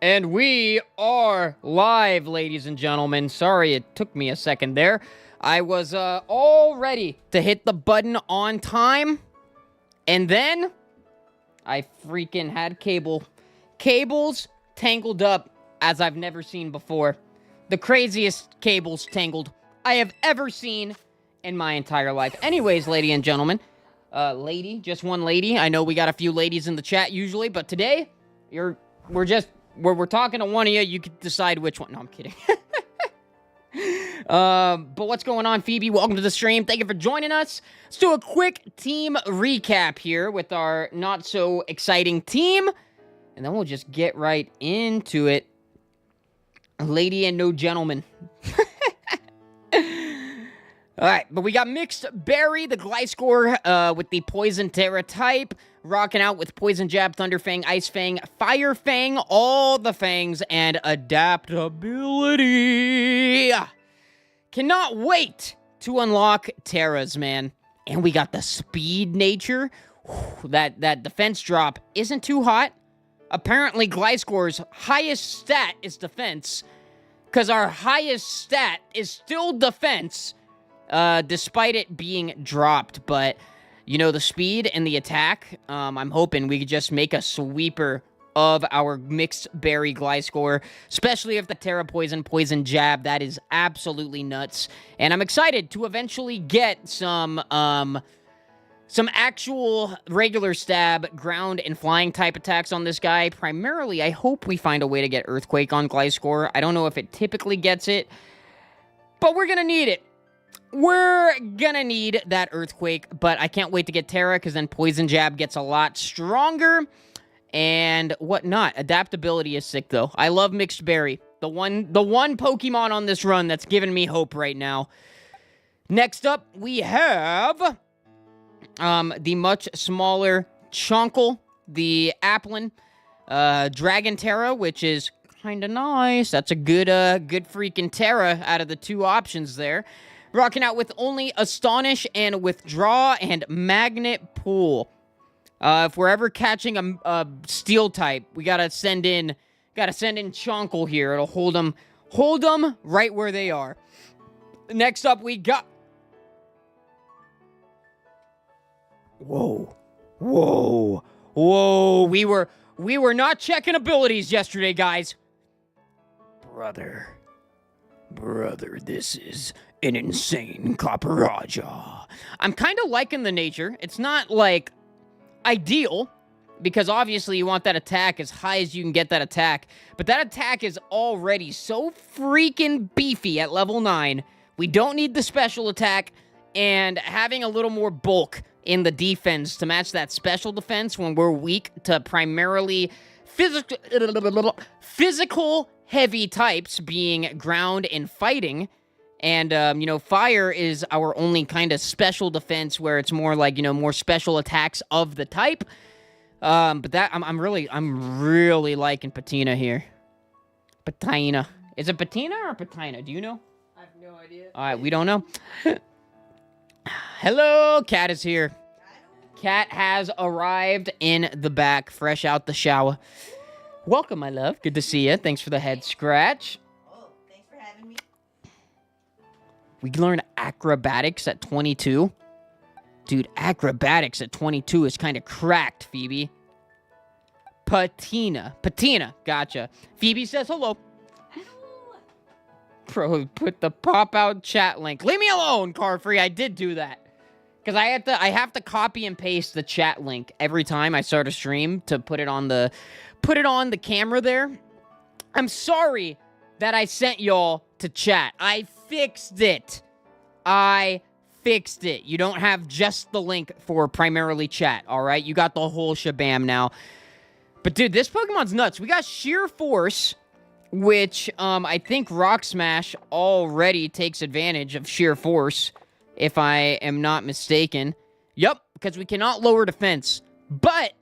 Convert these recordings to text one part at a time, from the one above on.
And we are live, ladies and gentlemen. Sorry it took me a second there. I was all ready to hit the button on time. And then I freaking had cables tangled up as I've never seen before. The craziest cables tangled I have ever seen in my entire life. Anyways, ladies and gentlemen. Just one lady. I know we got a few ladies in the chat usually, but today, we're talking to one of you. You can decide which one. No, I'm kidding. But what's going on, Phoebe? Welcome to the stream. Thank you for joining us. Let's do a quick team recap here with our not-so-exciting team. And then we'll just get right into it. Lady and no gentleman. Alright, but we got Mixed Berry, the Gliscor, with the Poison Terra type. Rocking out with Poison Jab, Thunder Fang, Ice Fang, Fire Fang, all the fangs, and adaptability. Cannot wait to unlock Terras, man. And we got the Speed Nature. That defense drop isn't too hot. Apparently, Gliscor's highest stat is defense, because our highest stat is still defense. Despite it being dropped, but, you know, the speed and the attack, I'm hoping we could just make a sweeper of our Mixed Berry Gliscor, especially if the Terra Poison Jab, that is absolutely nuts, and I'm excited to eventually get some actual regular stab, ground, and flying type attacks on this guy. Primarily, I hope we find a way to get Earthquake on Gliscor. I don't know if it typically gets it, but we're gonna need it. We're gonna need that Earthquake, but I can't wait to get Terra, because then Poison Jab gets a lot stronger, and whatnot. Adaptability is sick, though. I love Mixed Berry. The one Pokemon on this run that's giving me hope right now. Next up, we have the much smaller Chonkle, the Applin, Dragon Terra, which is kind of nice. That's a good freaking Terra out of the two options there. Rocking out with only Astonish and Withdraw and Magnet Pull. If we're ever catching a Steel type, we gotta send in Chonkle here. It'll hold them right where they are. Next up, we got. Whoa! We were not checking abilities yesterday, guys. Brother, this is an insane Copperajah. I'm kind of liking the nature. It's not, like, ideal, because obviously you want that attack as high as you can get that attack, but that attack is already so freaking beefy at level 9. We don't need the special attack, and having a little more bulk in the defense to match that special defense when we're weak to primarily physical heavy types being ground and fighting. And, you know, fire is our only kind of special defense where it's more like, you know, more special attacks of the type. But that, I'm really liking Patina here. Patina. Is it Patina or Patina? Do you know? I have no idea. Alright, we don't know. Hello, Cat is here. Cat has arrived in the back, fresh out the shower. Welcome, my love. Good to see you. Thanks for the head scratch. We learned acrobatics at 22. Dude, acrobatics at 22 is kind of cracked, Phoebe. Patina. Gotcha. Phoebe says hello. Bro, put the pop-out chat link. Leave me alone, Carfree. I did do that. Because I have to copy and paste the chat link every time I start a stream to put it on the camera there. I'm sorry that I sent y'all to chat. I fixed it. You don't have just the link for primarily chat, alright? You got the whole shabam now. But dude, this Pokemon's nuts. We got Sheer Force, which I think Rock Smash already takes advantage of Sheer Force, if I am not mistaken. Yup, because we cannot lower defense. But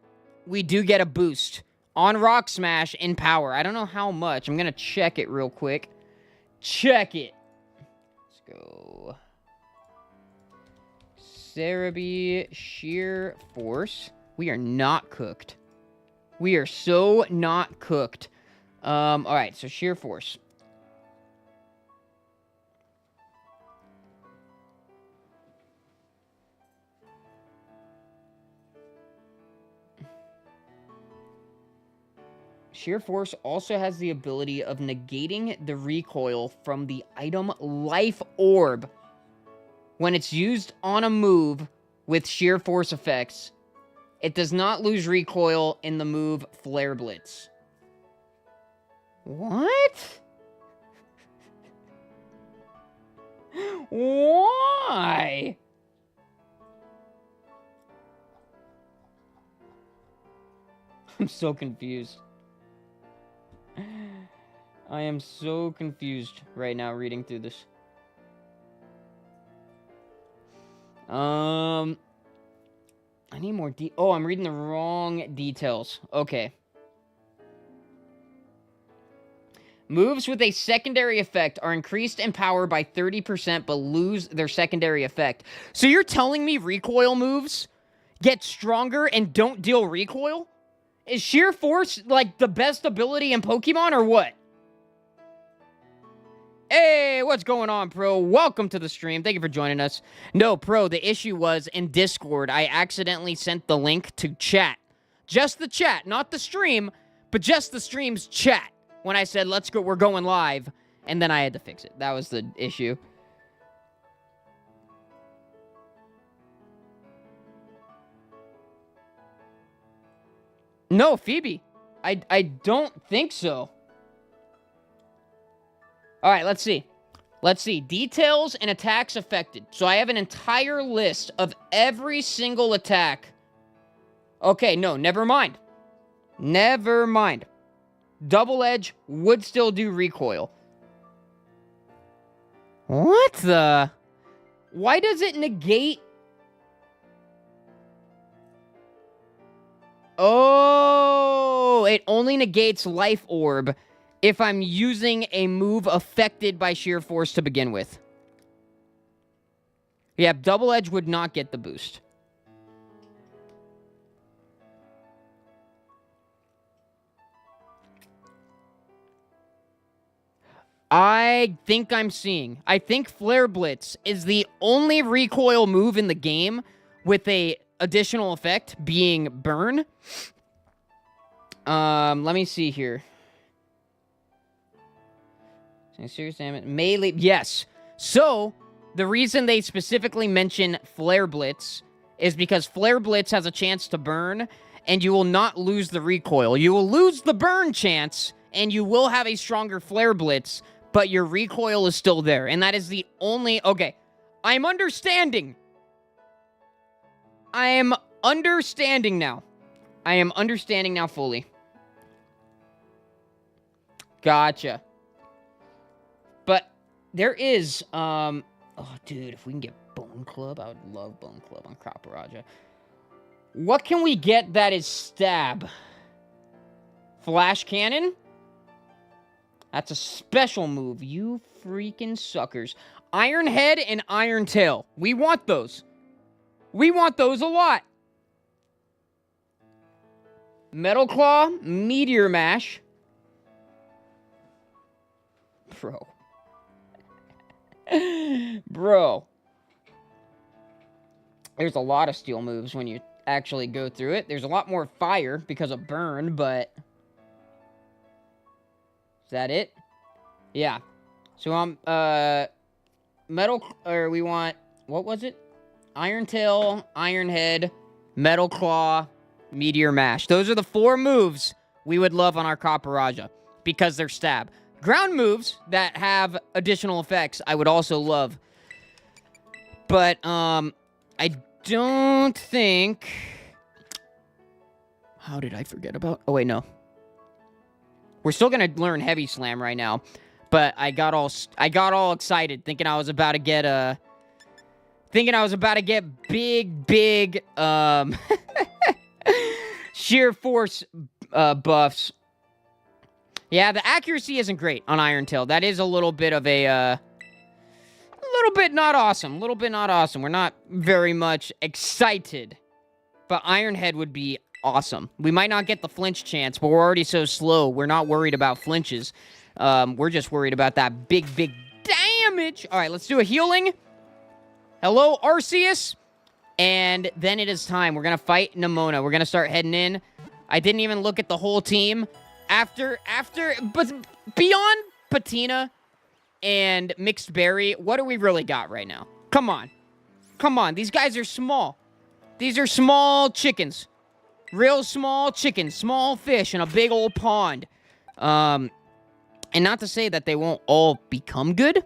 we do get a boost on Rock Smash in power. I don't know how much. I'm going to check it real quick. Check it. Let's go. Cerebi Sheer Force. We are not cooked. We are so not cooked. Alright, so sheer force. Sheer force also has the ability of negating the recoil from the item life orb. When it's used on a move with sheer force effects, it does not lose recoil in the move Flare Blitz. What? Why? I'm so confused. I am so confused right now reading through this. I need more oh, I'm reading the wrong details. Okay. Moves with a secondary effect are increased in power by 30% but lose their secondary effect. So you're telling me recoil moves get stronger and don't deal recoil? Is sheer force, like, the best ability in Pokemon, or what? Hey, what's going on, Pro? Welcome to the stream. Thank you for joining us. No, Pro, the issue was, in Discord, I accidentally sent the link to chat. Just the chat, not the stream, but just the stream's chat. When I said, let's go, we're going live, and then I had to fix it. That was the issue. No, Phoebe. I don't think so. Alright, let's see. Let's see. Details and attacks affected. So I have an entire list of every single attack. Okay, no, never mind. Never mind. Double Edge would still do recoil. What the? Why does it negate? Oh, it only negates Life Orb if I'm using a move affected by sheer force to begin with. Yeah, Double Edge would not get the boost. I think I'm seeing. I think Flare Blitz is the only recoil move in the game with a additional effect being burn. Let me see here. Serious damage. Melee. Yes. So, the reason they specifically mention Flare Blitz is because Flare Blitz has a chance to burn, and you will not lose the recoil. You will lose the burn chance, and you will have a stronger Flare Blitz, but your recoil is still there. And that is the only... Okay. I'm understanding. I am understanding now. I am understanding now fully. Gotcha. But there is, oh, dude, if we can get Bone Club, I would love Bone Club on Copperajah. What can we get that is stab? Flash Cannon? That's a special move, you freaking suckers. Iron Head and Iron Tail. We want those. We want those a lot. Metal Claw, Meteor Mash. Bro. Bro. There's a lot of steel moves when you actually go through it. There's a lot more fire because of burn, but... Is that it? Yeah. So, Metal... Or we want... What was it? Iron Tail, Iron Head, Metal Claw, Meteor Mash. Those are the 4 moves we would love on our Copperajah because they're stab. Ground moves that have additional effects I would also love. But, I don't think... How did I forget about... Oh, wait, no. We're still gonna learn Heavy Slam right now. But I got all excited thinking I was about to get, big, sheer force, buffs. Yeah, the accuracy isn't great on Iron Tail. That is a little bit of a little bit not awesome. A little bit not awesome. We're not very much excited. But Iron Head would be awesome. We might not get the flinch chance, but we're already so slow. We're not worried about flinches. We're just worried about that big damage. All right, let's do a healing. Hello, Arceus. And then it is time. We're going to fight Nemona. We're going to start heading in. I didn't even look at the whole team. But beyond Patina and Mixed Berry, what do we really got right now? Come on. Come on. These guys are small. These are small chickens. Real small chickens. Small fish in a big old pond. And not to say that they won't all become good,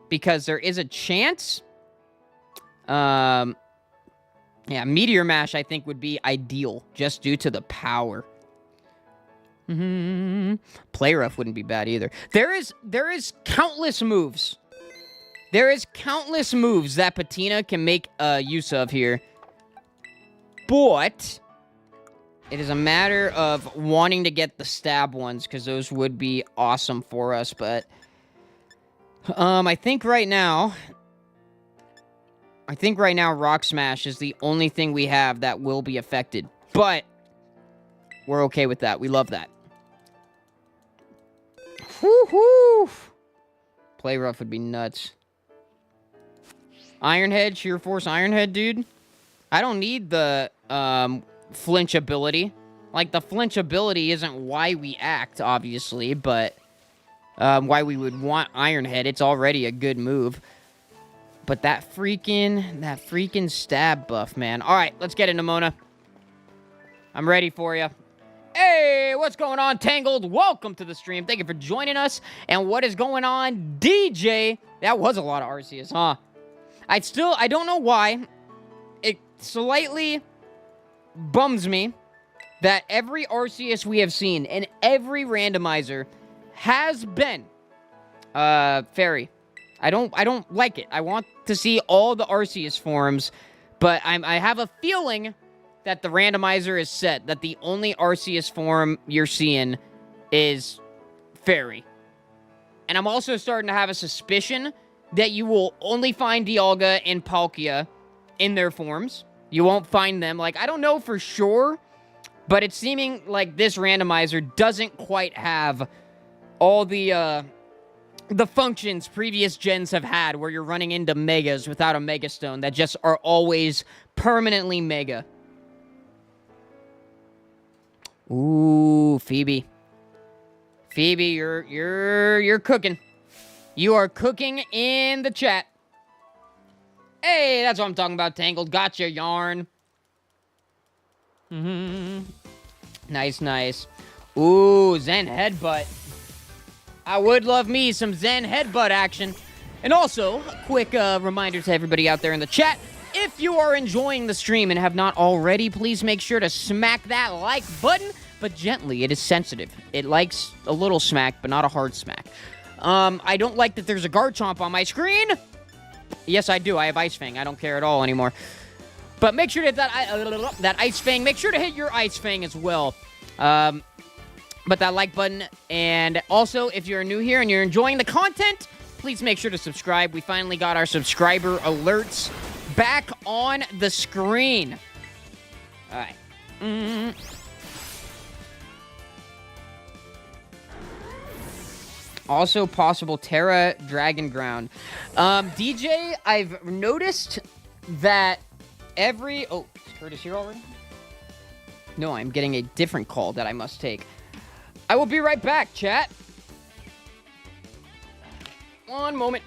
because there is a chance. Yeah, Meteor Mash, I think, would be ideal, just due to the power. Play Rough wouldn't be bad either. There is countless moves. There is countless moves that Patina can make use of here. But it is a matter of wanting to get the stab ones, because those would be awesome for us. But I think right now Rock Smash is the only thing we have that will be affected. But we're okay with that. We love that. Woo-hoo! Play Rough would be nuts. Ironhead, Sheer Force Ironhead, dude. I don't need the flinch ability. Like, the flinch ability isn't why we act, obviously, but why we would want Ironhead. It's already a good move. But that freaking stab buff, man. All right, let's get it, Nemona. I'm ready for you. Hey, what's going on, Tangled? Welcome to the stream. Thank you for joining us. And what is going on, DJ? That was a lot of Arceus, huh? I don't know why. It slightly bums me that every Arceus we have seen and every randomizer has been fairy. I don't like it. I want to see all the Arceus forms, but I have a feeling that the randomizer is set, that the only Arceus form you're seeing is fairy. And I'm also starting to have a suspicion that you will only find Dialga and Palkia in their forms. You won't find them. Like, I don't know for sure, but it's seeming like this randomizer doesn't quite have all the functions previous gens have had, where you're running into Megas without a Mega Stone that just are always permanently Mega. Ooh, Phoebe. Phoebe, you're cooking. You are cooking in the chat. Hey, that's what I'm talking about, Tangled. Gotcha, Yarn. Nice, nice. Ooh, Zen Headbutt. I would love me some Zen Headbutt action. And also, a quick reminder to everybody out there in the chat. If you are enjoying the stream and have not already, please make sure to smack that like button, but gently. It is sensitive. It likes a little smack, but not a hard smack. I don't like that there's a Garchomp on my screen. Yes, I do. I have Ice Fang. I don't care at all anymore. But make sure to hit that Ice Fang. Make sure to hit your Ice Fang as well. But that like button. And also, if you're new here and you're enjoying the content, please make sure to subscribe. We finally got our subscriber alerts back on the screen. All right. Also possible Terra Dragon Ground. DJ, I've noticed that every... Oh, is Curtis here already? No, I'm getting a different call that I must take. I will be right back, chat. One moment.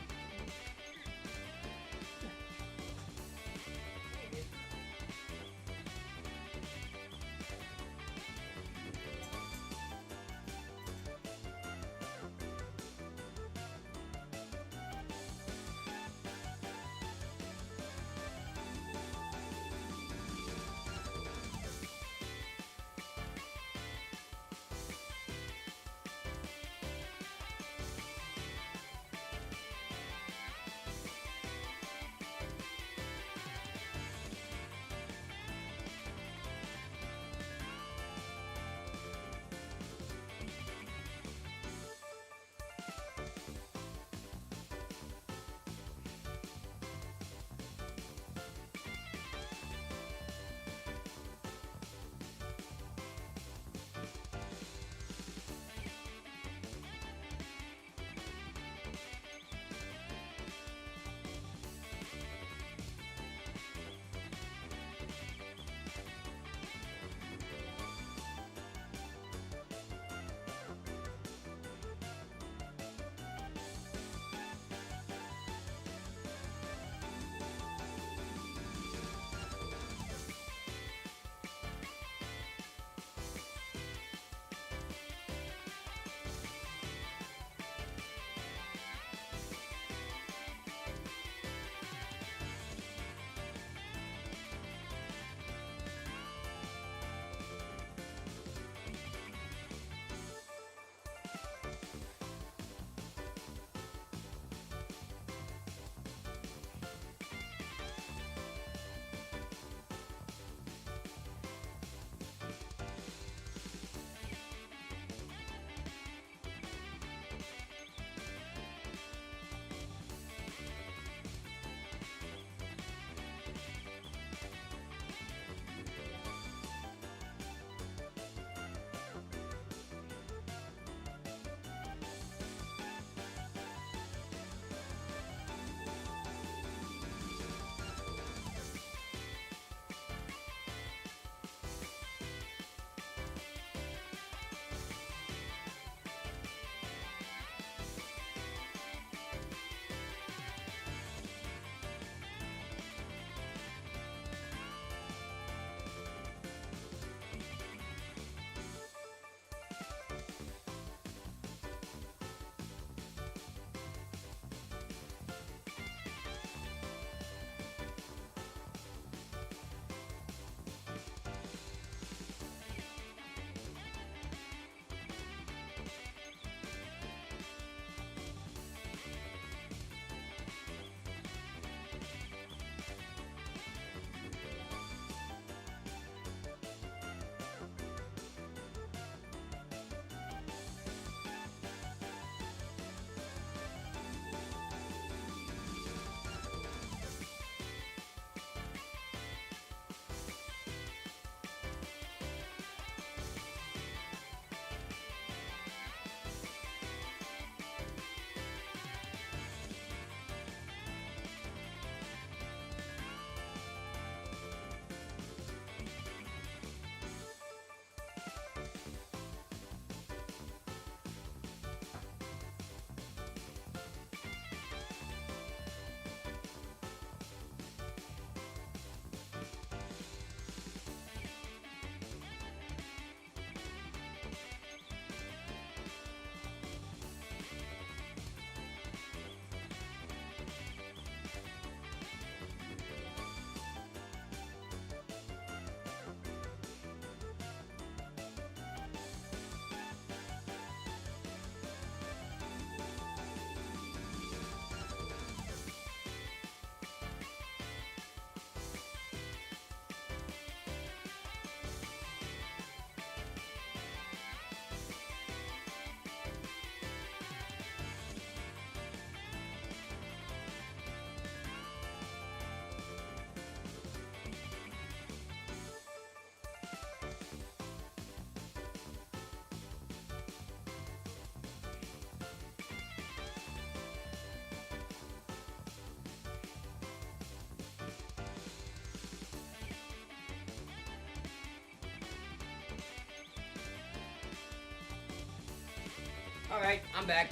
All right, I'm back.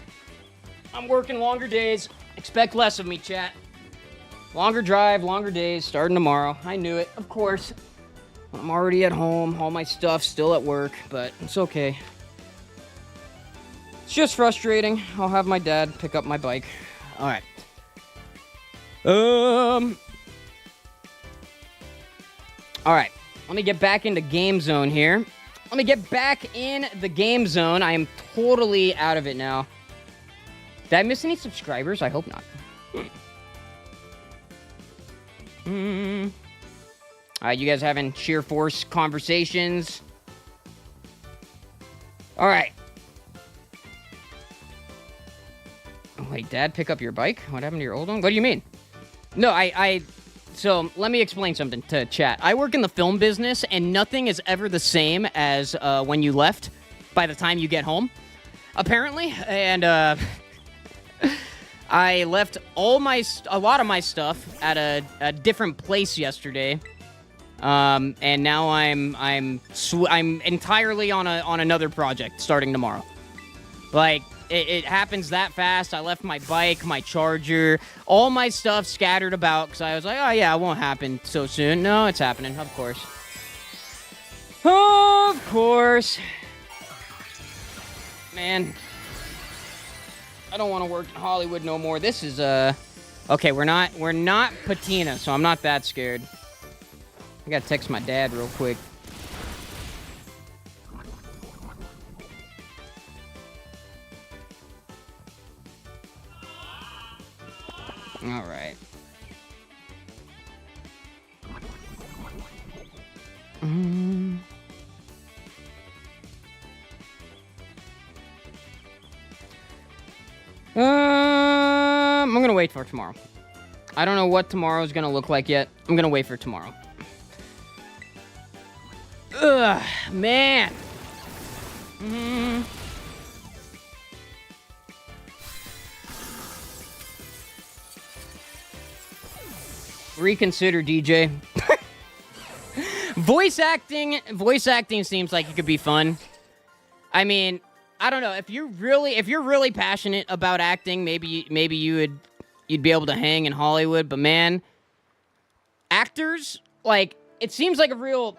I'm working longer days. Expect less of me, chat. Longer drive, longer days, starting tomorrow. I knew it, of course. I'm already at home. All my stuff's still at work, but it's okay. It's just frustrating. I'll have my dad pick up my bike. All right. All right. Let me get back into game zone here. Let me get back in the game zone. I am totally out of it now. Did I miss any subscribers? I hope not. All right, you guys having sheer force conversations? All right. Oh, wait, Dad, pick up your bike? What happened to your old one? What do you mean? No, So, let me explain something to chat. I work in the film business, and nothing is ever the same as when you left by the time you get home, apparently. And, I left a lot of my stuff at a different place yesterday. And now I'm entirely on another project starting tomorrow. Like, it happens that fast. I left my bike, my charger, all my stuff scattered about because I was like, oh yeah, it won't happen so soon. No, it's happening, of course. Of course. Man, I don't want to work in Hollywood no more. This is okay, we're not patina, so I'm not that scared. I gotta text my dad real quick. All right. I'm gonna wait for tomorrow. I don't know what tomorrow's gonna look like yet. I'm gonna wait for tomorrow. Ugh, man. Reconsider, DJ. Voice acting seems like it could be fun. I mean, I don't know, if you're really passionate about acting, maybe you'd be able to hang in Hollywood, but man, actors, like, it seems like a real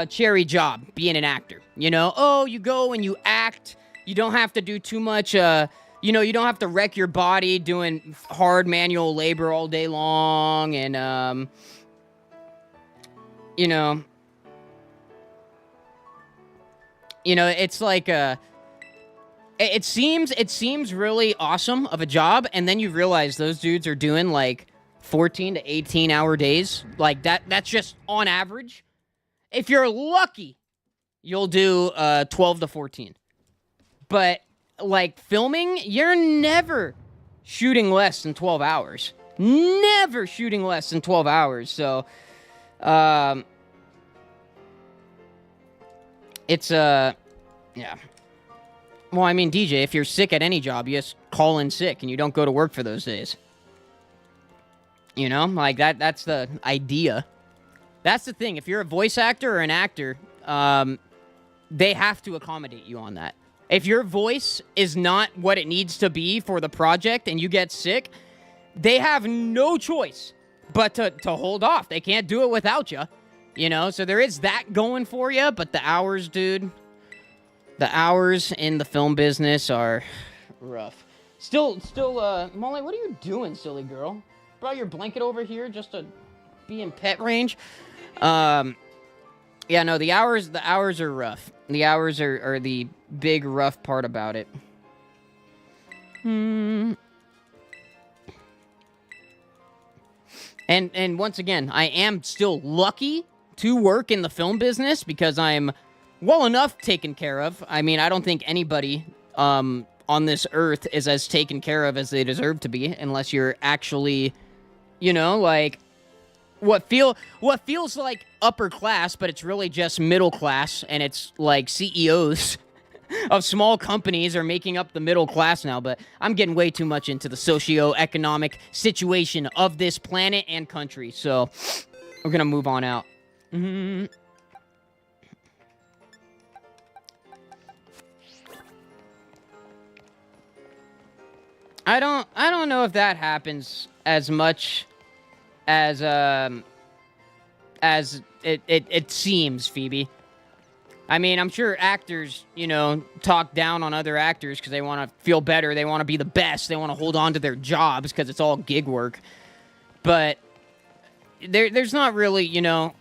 cherry job being an actor. You know, oh, you go and you act. You don't have to do too much you know, you don't have to wreck your body doing hard manual labor all day long, and, you know, it's like, it seems really awesome of a job, and then you realize those dudes are doing, like, 14 to 18-hour days. Like, that's just on average. If you're lucky, you'll do, 12 to 14. But like, filming, you're never shooting less than 12 hours. Never shooting less than 12 hours. So, it's, yeah. Well, I mean, DJ, if you're sick at any job, you just call in sick and you don't go to work for those days. You know? Like, that's the idea. That's the thing. If you're a voice actor or an actor, they have to accommodate you on that. If your voice is not what it needs to be for the project and you get sick, they have no choice but to hold off. They can't do it without you, you know? So there is that going for you, but the hours, dude, the hours in the film business are rough. Still, Molly, what are you doing, silly girl? Brought your blanket over here just to be in pet range? Yeah, no, the hours are rough. The hours are the big rough part about it. And once again, I am still lucky to work in the film business because I'm well enough taken care of. I mean, I don't think anybody on this earth is as taken care of as they deserve to be, unless you're actually, you know, like, what feels like upper class, but it's really just middle class, and it's like CEOs of small companies are making up the middle class now. But I'm getting way too much into the socio-economic situation of this planet and country, so we're gonna move on out. I don't know if that happens as much as it seems, Phoebe. I mean, I'm sure actors, you know, talk down on other actors because they want to feel better. They want to be the best. They want to hold on to their jobs because it's all gig work. But there's not really, you know,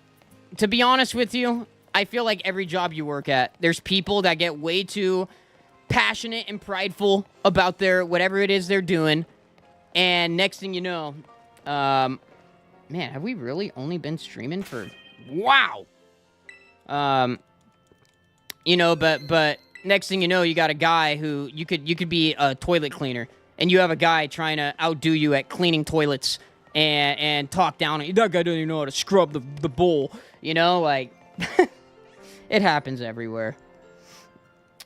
to be honest with you, I feel like every job you work at, there's people that get way too passionate and prideful about their whatever it is they're doing. And next thing you know, man, have we really only been streaming for... Wow! You know, but next thing you know, you got a guy who... You could be a toilet cleaner, and you have a guy trying to outdo you at cleaning toilets and talk down on you. That guy doesn't even know how to scrub the bowl. You know, like... It happens everywhere.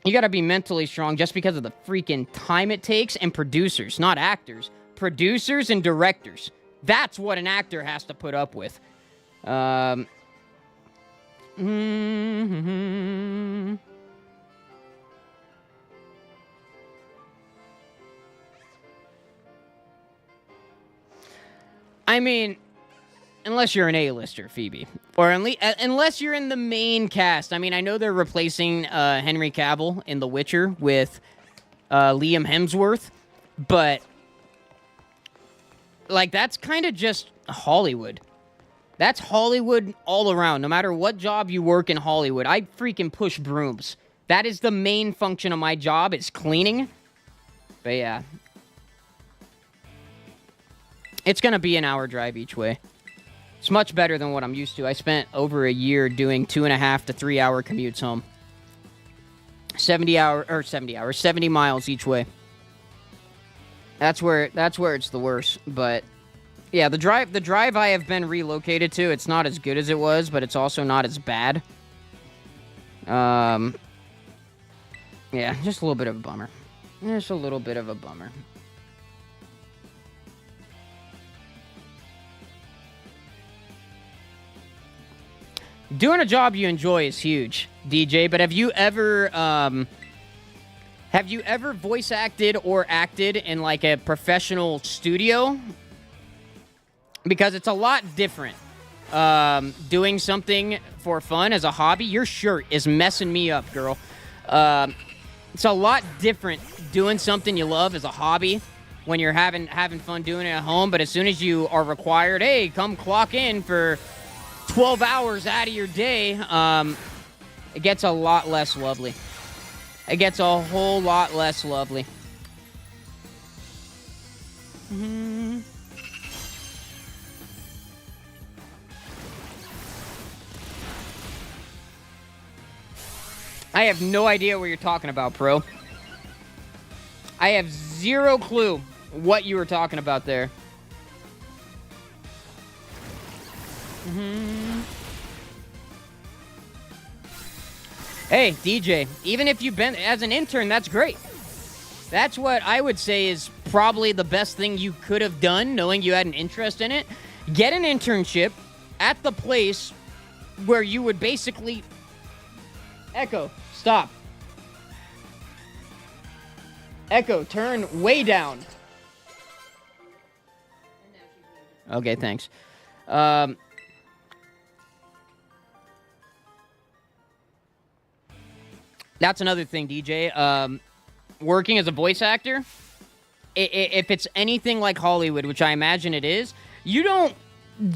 You gotta be mentally strong just because of the freaking time it takes, and producers, not actors. Producers and directors. That's what an actor has to put up with. I mean, unless you're an A-lister, Phoebe. Or unless you're in the main cast. I mean, I know they're replacing Henry Cavill in The Witcher with Liam Hemsworth, but like, that's kind of just Hollywood. That's Hollywood all around. No matter what job you work in Hollywood, I freaking push brooms. That is the main function of my job, is cleaning. But yeah. It's going to be an hour drive each way. It's much better than what I'm used to. I spent over a year doing 2.5 to 3 hour commutes home. 70 miles each way. That's where it's the worst. But yeah, the drive I have been relocated to, it's not as good as it was, but it's also not as bad. Yeah, just a little bit of a bummer. Just a little bit of a bummer. Doing a job you enjoy is huge, DJ, but have you ever voice acted or acted in like a professional studio? Because it's a lot different. Doing something for fun as a hobby. Your shirt is messing me up, girl. It's a lot different doing something you love as a hobby when you're having fun doing it at home, but as soon as you are required, hey, come clock in for 12 hours out of your day, it gets a lot less lovely. It gets a whole lot less lovely. I have no idea what you're talking about, Pro. I have zero clue what you were talking about there. Hey, DJ, even if you've been as an intern, that's great. That's what I would say is probably the best thing you could have done, knowing you had an interest in it. Get an internship at the place where you would basically... Echo, stop. Echo, turn way down. Okay, thanks. That's another thing, DJ. Working as a voice actor, if it's anything like Hollywood, which I imagine it is, you don't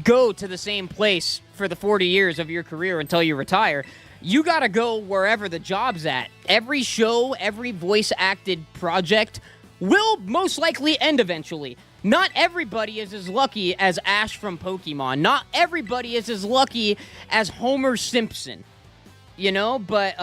go to the same place for the 40 years of your career until you retire. You gotta go wherever the job's at. Every show, every voice-acted project will most likely end eventually. Not everybody is as lucky as Ash from Pokemon. Not everybody is as lucky as Homer Simpson. You know, but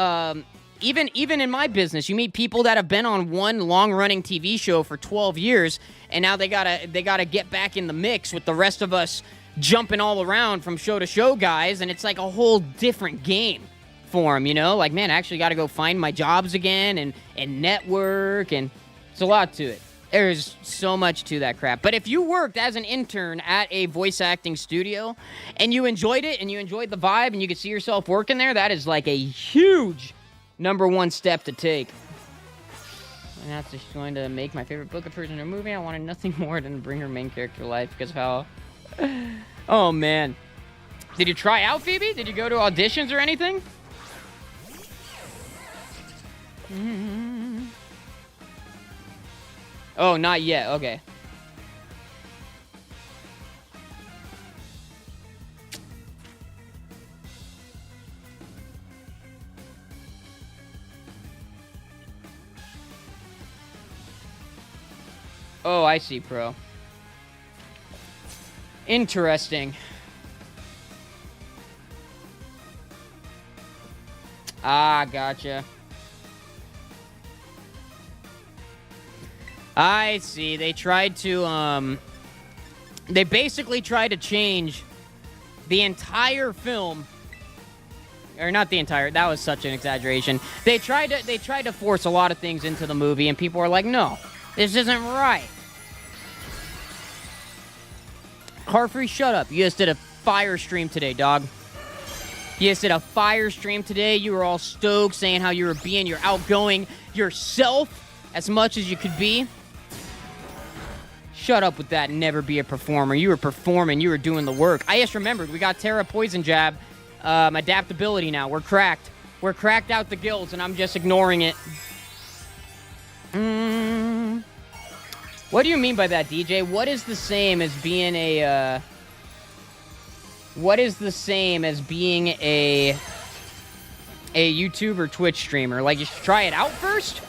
even in my business, you meet people that have been on one long-running TV show for 12 years, and now they gotta get back in the mix with the rest of us jumping all around from show to show, guys, and it's like a whole different game for them, you know? Like, man, I actually gotta go find my jobs again and network, and it's a lot to it. There's so much to that crap. But if you worked as an intern at a voice acting studio and you enjoyed it and you enjoyed the vibe and you could see yourself working there, that is like a huge number one step to take. And that's just going to make my favorite book a person in a movie. I wanted nothing more than to bring her main character to life because of how... Oh, man. Did you try out, Phoebe? Did you go to auditions or anything? Oh, not yet. Okay. Oh, I see, Pro. Interesting. Ah, gotcha. I see. They tried to, they basically tried to change the entire film. Or not the entire, that was such an exaggeration. They tried to force a lot of things into the movie, and people were like, no, this isn't right. Carfree, shut up. You just did a fire stream today, dog. You just did a fire stream today. You were all stoked, saying how you were being your outgoing yourself as much as you could be. Shut up with that and never be a performer. You were performing. You were doing the work. I just remembered. We got Terra Poison Jab. Adaptability now. We're cracked. We're cracked out the guilds, and I'm just ignoring it. What do you mean by that, DJ? What is the same as being a, What is the same as being a YouTube or Twitch streamer? Like, you should try it out first?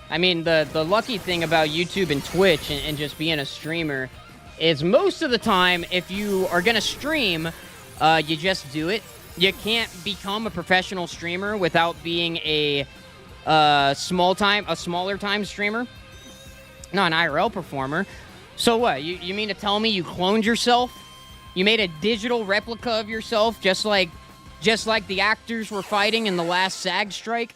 I mean, the lucky thing about YouTube and Twitch and just being a streamer is most of the time, if you are going to stream, you just do it. You can't become a professional streamer without being a smaller time streamer. Not an IRL performer. So what? You mean to tell me you cloned yourself? You made a digital replica of yourself just like the actors were fighting in the last SAG strike?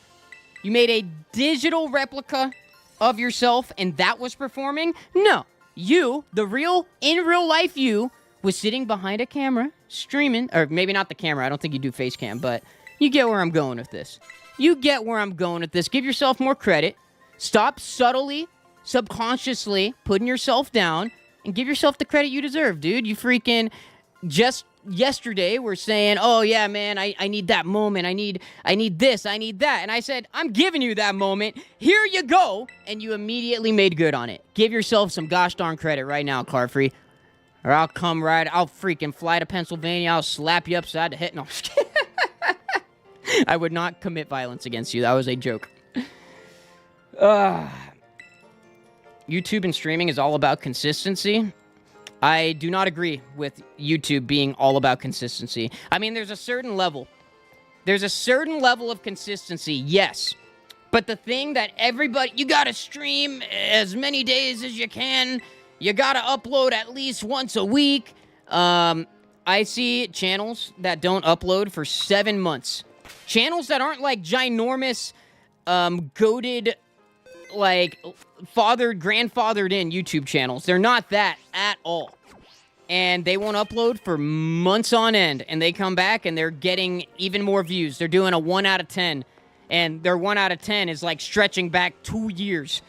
You made a digital replica of yourself and that was performing? No. You, in real life you, was sitting behind a camera, streaming, or maybe not the camera, I don't think you do face cam, but you get where I'm going with this. You get where I'm going with this. Give yourself more credit. Stop subconsciously putting yourself down and give yourself the credit you deserve, dude. You freaking just yesterday were saying, oh yeah, man, I need that moment. I need this, I need that. And I said, I'm giving you that moment. Here you go. And you immediately made good on it. Give yourself some gosh darn credit right now, Carfree. Or I'll freaking fly to Pennsylvania. I'll slap you upside the head. No, I would not commit violence against you. That was a joke. YouTube and streaming is all about consistency. I do not agree with YouTube being all about consistency. I mean, there's a certain level. There's a certain level of consistency, yes. But the thing that you gotta stream as many days as you can. You gotta upload at least once a week. I see channels that don't upload for 7 months. Channels that aren't like ginormous, goated, like grandfathered in YouTube channels. They're not that at all. And they won't upload for months on end. And they come back and they're getting even more views. They're doing a 1 out of 10. And their 1 out of 10 is like stretching back 2 years.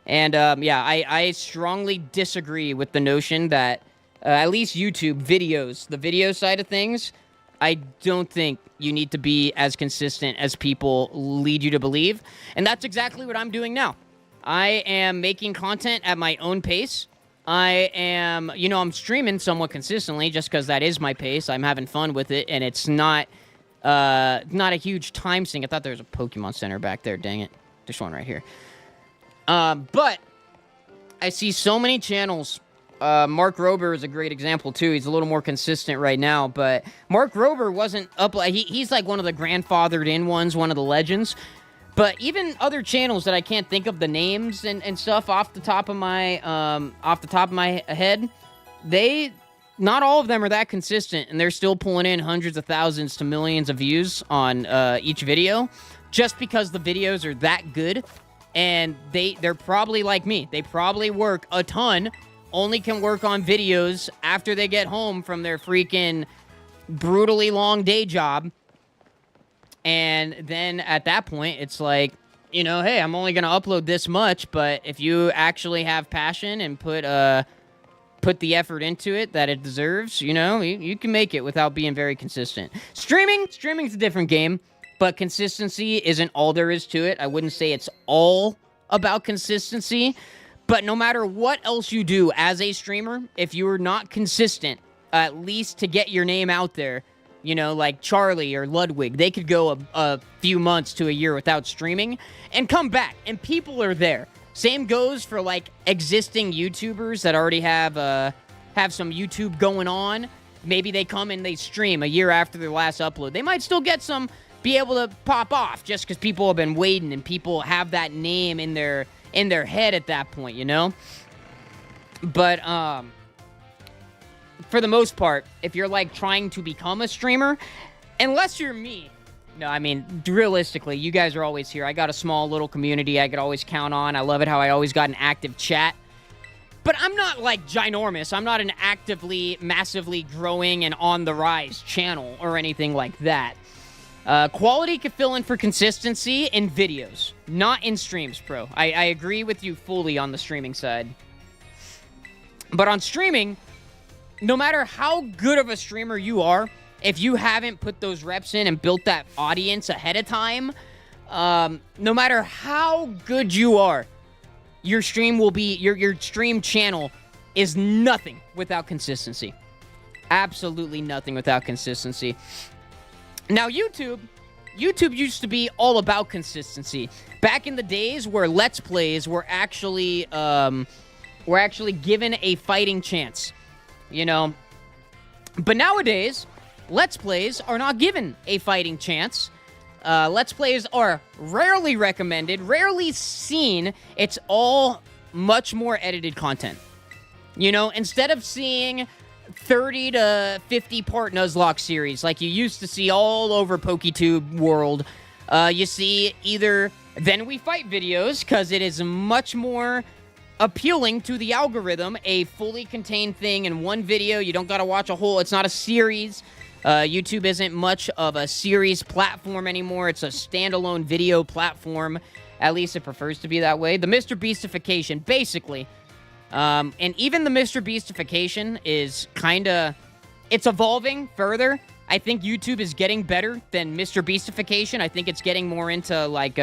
And yeah, I strongly disagree with the notion that at least YouTube videos, the video side of things, I don't think you need to be as consistent as people lead you to believe. And that's exactly what I'm doing now. I am making content at my own pace. I am, I'm streaming somewhat consistently just because that is my pace. I'm having fun with it, and it's not a huge time sink. I thought there was a Pokemon Center back there. Dang it. There's one right here. But I see so many channels. Mark Rober is a great example, too. He's a little more consistent right now, but Mark Rober wasn't he's like one of the grandfathered in ones, one of the legends. But even other channels that I can't think of the names and stuff off the top of my head, not all of them are that consistent, and they're still pulling in hundreds of thousands to millions of views on each video, just because the videos are that good. And they're probably like me. They probably work a ton, only can work on videos after they get home from their freaking brutally long day job. And then at that point, it's like, you know, hey, I'm only going to upload this much, but if you actually have passion and put the effort into it that it deserves, you know, you can make it without being very consistent. Streaming's a different game, but consistency isn't all there is to it. I wouldn't say it's all about consistency, but no matter what else you do as a streamer, if you're not consistent, at least to get your name out there, you know, like Charlie or Ludwig, they could go a few months to a year without streaming and come back, and people are there. Same goes for, like, existing YouTubers that already have some YouTube going on. Maybe they come and they stream a year after their last upload. They might still be able to pop off just because people have been waiting and people have that name in their head at that point, you know? But, for the most part, if you're, like, trying to become a streamer, unless you're me, no, I mean, realistically, you guys are always here. I got a small little community I could always count on. I love it how I always got an active chat. But I'm not, like, ginormous. I'm not an actively, massively growing and on-the-rise channel or anything like that. Quality can fill in for consistency in videos, not in streams, bro. I agree with you fully on the streaming side. But on streaming, no matter how good of a streamer you are, if you haven't put those reps in and built that audience ahead of time, no matter how good you are, your stream will be, your stream channel is nothing without consistency. Absolutely nothing without consistency. Now, YouTube used to be all about consistency. Back in the days where Let's Plays were actually given a fighting chance. You know, but nowadays, Let's Plays are not given a fighting chance. Let's Plays are rarely recommended, rarely seen. It's all much more edited content. You know, instead of seeing 30 to 50 part Nuzlocke series like you used to see all over PokeTube world, you see either Then We Fight videos, because it is much more appealing to the algorithm, a fully contained thing in one video. You don't gotta watch a whole, it's not a series. YouTube isn't much of a series platform anymore. It's a standalone video platform. At least it prefers to be that way. The Mr. Beastification, basically. And even the Mr. Beastification is kinda, it's evolving further. I think YouTube is getting better than Mr. Beastification. I think it's getting more into, like,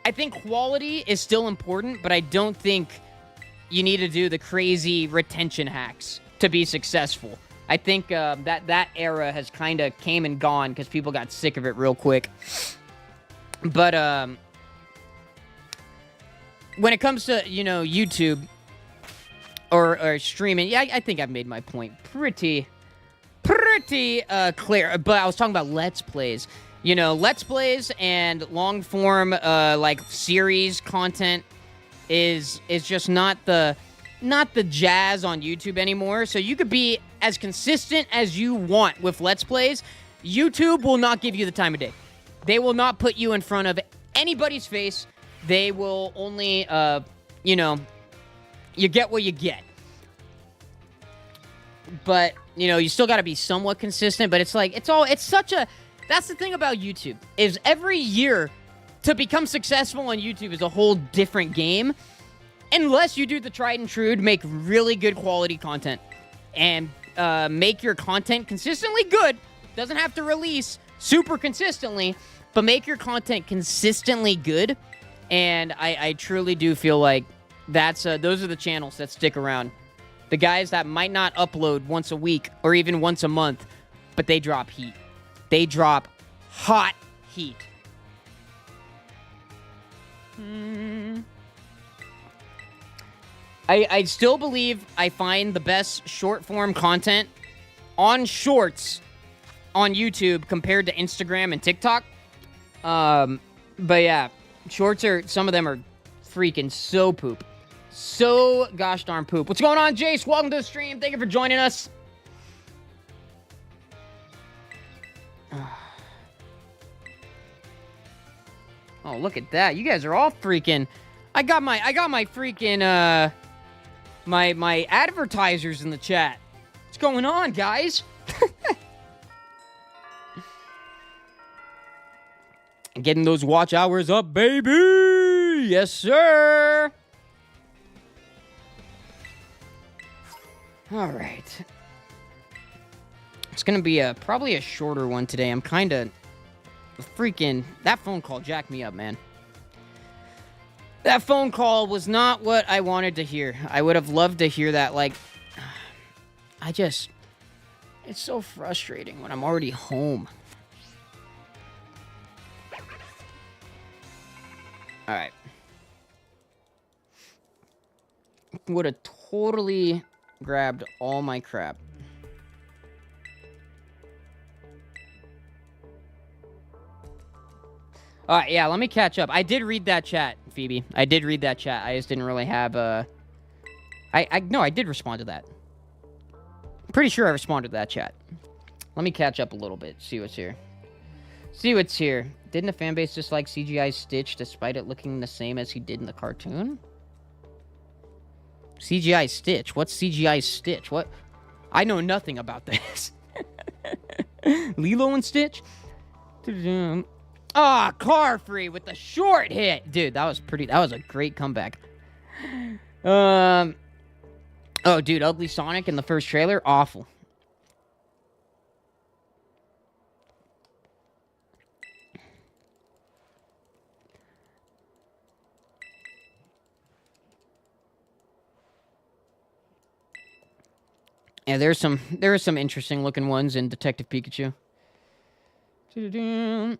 I think quality is still important, but I don't think you need to do the crazy retention hacks to be successful. I think that era has kind of came and gone because people got sick of it real quick. But when it comes to, you know, YouTube or streaming, yeah, I think I've made my point pretty clear. But I was talking about Let's Plays. You know, Let's Plays and long-form, like, series content is just not the jazz on YouTube anymore. So you could be as consistent as you want with Let's Plays. YouTube will not give you the time of day. They will not put you in front of anybody's face. They will only, you know, you get what you get. But, you know, you still got to be somewhat consistent. But it's like, it's such a... That's the thing about YouTube, is every year to become successful on YouTube is a whole different game, unless you do the tried and true to make really good quality content and make your content consistently good. Doesn't have to release super consistently, but make your content consistently good. And I truly do feel like those are the channels that stick around. The guys that might not upload once a week or even once a month, but they drop heat. They drop hot heat. I still believe I find the best short-form content on Shorts on YouTube compared to Instagram and TikTok. But yeah, Shorts some of them are freaking so poop. So gosh darn poop. What's going on, Jace? Welcome to the stream. Thank you for joining us. Oh, look at that. You guys are all freaking... I got my freaking, my advertisers in the chat. What's going on, guys? Getting those watch hours up, baby! Yes, sir! All right. It's going to be probably a shorter one today. I'm kind of freaking... That phone call jacked me up, man. That phone call was not what I wanted to hear. I would have loved to hear that. Like, it's so frustrating when I'm already home. All right. Would have totally grabbed all my crap. All right, yeah, let me catch up. I did read that chat, Phoebe. I did read that chat. I just didn't really have no, I did respond to that. I'm pretty sure I responded to that chat. Let me catch up a little bit, see what's here. See what's here. Didn't the fan base dislike CGI Stitch despite it looking the same as he did in the cartoon? CGI Stitch? What's CGI Stitch? What? I know nothing about this. Lilo and Stitch? Ah, car free with the short hit. Dude, that was a great comeback. Oh, dude, Ugly Sonic in the first trailer? Awful. Yeah, there are some interesting looking ones in Detective Pikachu. Mr.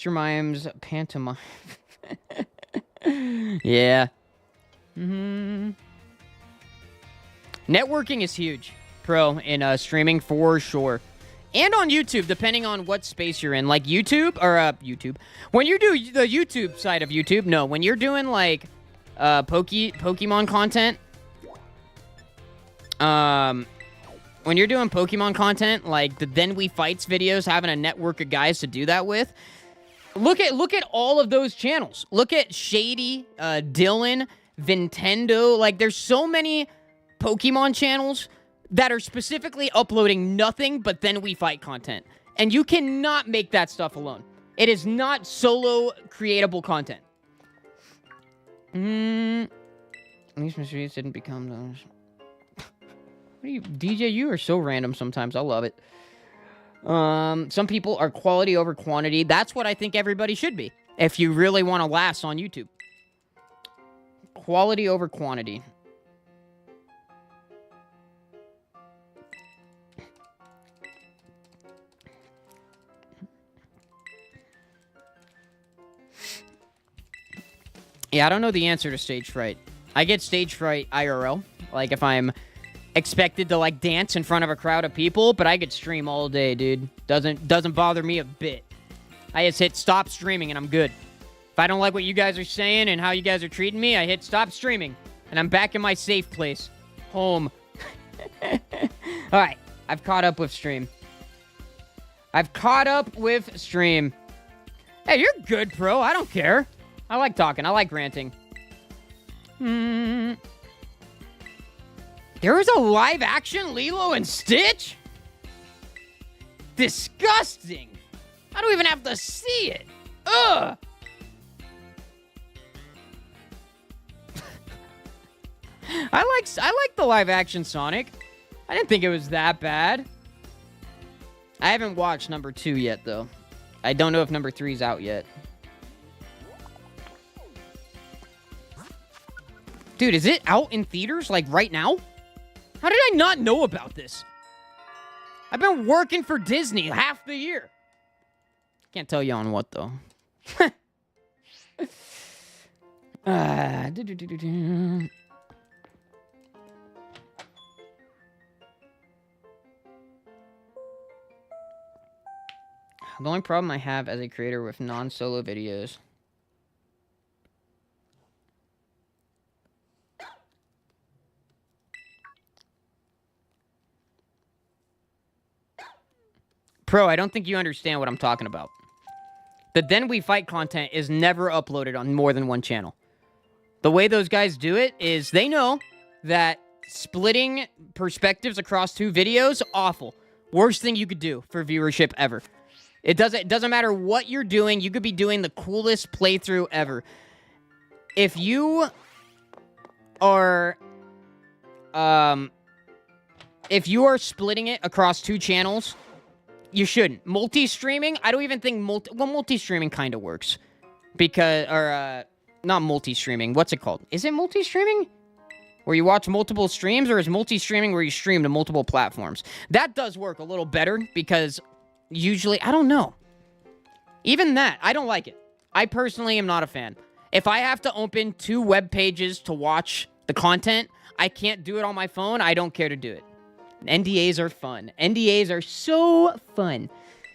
Mime's pantomime. Yeah. Networking is huge, Pro, in streaming for sure. And on YouTube, depending on what space you're in. Like YouTube, or YouTube. When you do the YouTube side of YouTube, no. When you're doing like Pokemon content, when you're doing Pokemon content, like the Then We Fights videos, having a network of guys to do that with, look at all of those channels. Look at Shady, Dylan, Nintendo. Like, there's so many Pokemon channels that are specifically uploading nothing but Then We Fight content. And you cannot make that stuff alone. It is not solo creatable content. At least Mr. East didn't become those. What are you, DJ? You are so random sometimes. I love it. Some people are quality over quantity. That's what I think everybody should be if you really want to last on YouTube. Quality over quantity. Yeah, I don't know the answer to stage fright. I get stage fright IRL. Like if I'm expected to like dance in front of a crowd of people, but I could stream all day, dude. Doesn't bother me a bit. I just hit stop streaming and I'm good. If I don't like what you guys are saying and how you guys are treating me, I hit stop streaming and I'm back in my safe place, home. All right, I've caught up with stream. Hey, you're good, Pro. I don't care. I like talking. I like ranting. There was a live-action Lilo and Stitch? Disgusting. I don't even have to see it. Ugh. I like the live-action Sonic. I didn't think it was that bad. I haven't watched number 2 yet, though. I don't know if number 3 is out yet. Dude, is it out in theaters, like, right now? How did I not know about this? I've been working for Disney half the year. Can't tell you on what, though. The only problem I have as a creator with non-solo videos... Pro, I don't think you understand what I'm talking about. The Then We Fight content is never uploaded on more than one channel. The way those guys do it is they know that splitting perspectives across 2 videos, awful. Worst thing you could do for viewership ever. It doesn't matter what you're doing. You could be doing the coolest playthrough ever. If you are splitting it across 2 channels, you shouldn't. Multi-streaming, I don't even think multi-streaming kind of works. Because, not multi-streaming, what's it called? Is it multi-streaming? Where you watch multiple streams, or is multi-streaming where you stream to multiple platforms? That does work a little better, because usually, I don't know. Even that, I don't like it. I personally am not a fan. If I have to open 2 web pages to watch the content, I can't do it on my phone. I don't care to do it. NDAs are fun. NDAs are so fun.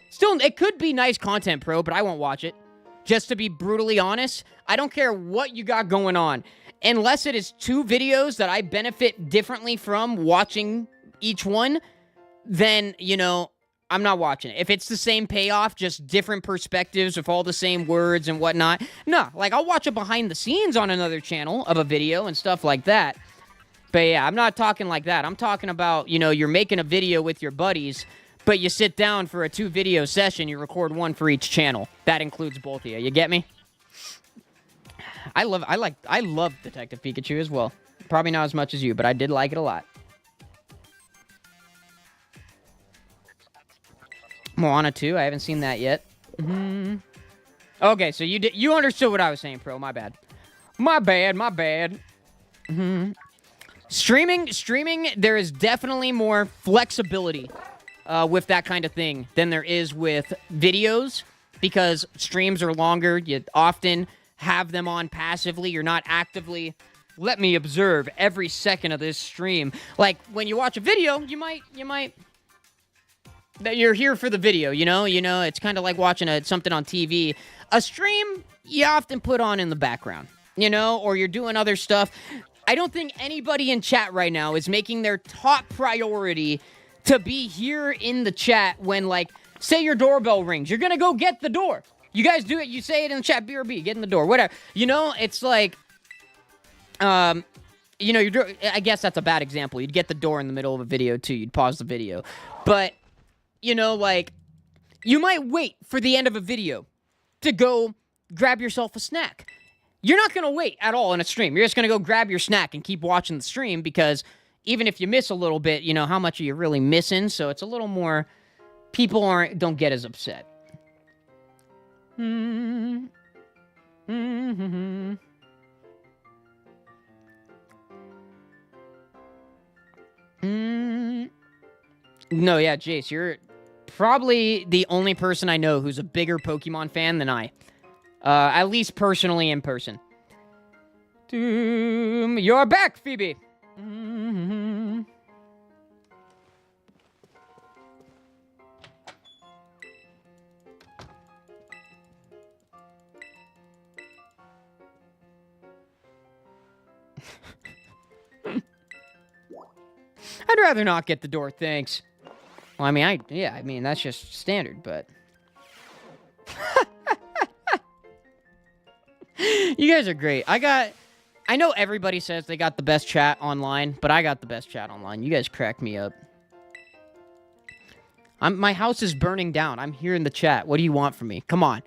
Still, it could be nice content, bro, but I won't watch it. Just to be brutally honest, I don't care what you got going on. Unless it is 2 videos that I benefit differently from watching each one, then, you know, I'm not watching it. If it's the same payoff, just different perspectives with all the same words and whatnot, no. Like, I'll watch a behind the scenes on another channel of a video and stuff like that. But yeah, I'm not talking like that. I'm talking about, you know, you're making a video with your buddies, but you sit down for a 2-video session, you record 1 for each channel. That includes both of you. You get me? I love Detective Pikachu as well. Probably not as much as you, but I did like it a lot. Moana 2, I haven't seen that yet. Okay, so you understood what I was saying, Pro. My bad. My bad. Streaming, there is definitely more flexibility with that kind of thing than there is with videos, because streams are longer. You often have them on passively. You're not actively, let me observe every second of this stream. Like, when you watch a video, you might that you're here for the video, you know, it's kind of like watching something on TV. A stream, you often put on in the background, you know, or you're doing other stuff. I don't think anybody in chat right now is making their top priority to be here in the chat when, like, say your doorbell rings. You're gonna go get the door. You guys do it. You say it in the chat, BRB, get in the door, whatever. You know, it's like, you know, I guess that's a bad example. You'd get the door in the middle of a video, too. You'd pause the video. But, you know, like, you might wait for the end of a video to go grab yourself a snack. You're not going to wait at all in a stream. You're just going to go grab your snack and keep watching the stream, because even if you miss a little bit, you know, how much are you really missing? So it's a little more, people don't get as upset. No, yeah, Jace, you're probably the only person I know who's a bigger Pokemon fan than I. At least personally in person. Doom, you're back, Phoebe! I'd rather not get the door, thanks. Well, I mean, that's just standard, but... You guys are great. I know everybody says they got the best chat online, but I got the best chat online. You guys crack me up. My house is burning down. I'm here in the chat. What do you want from me? Come on.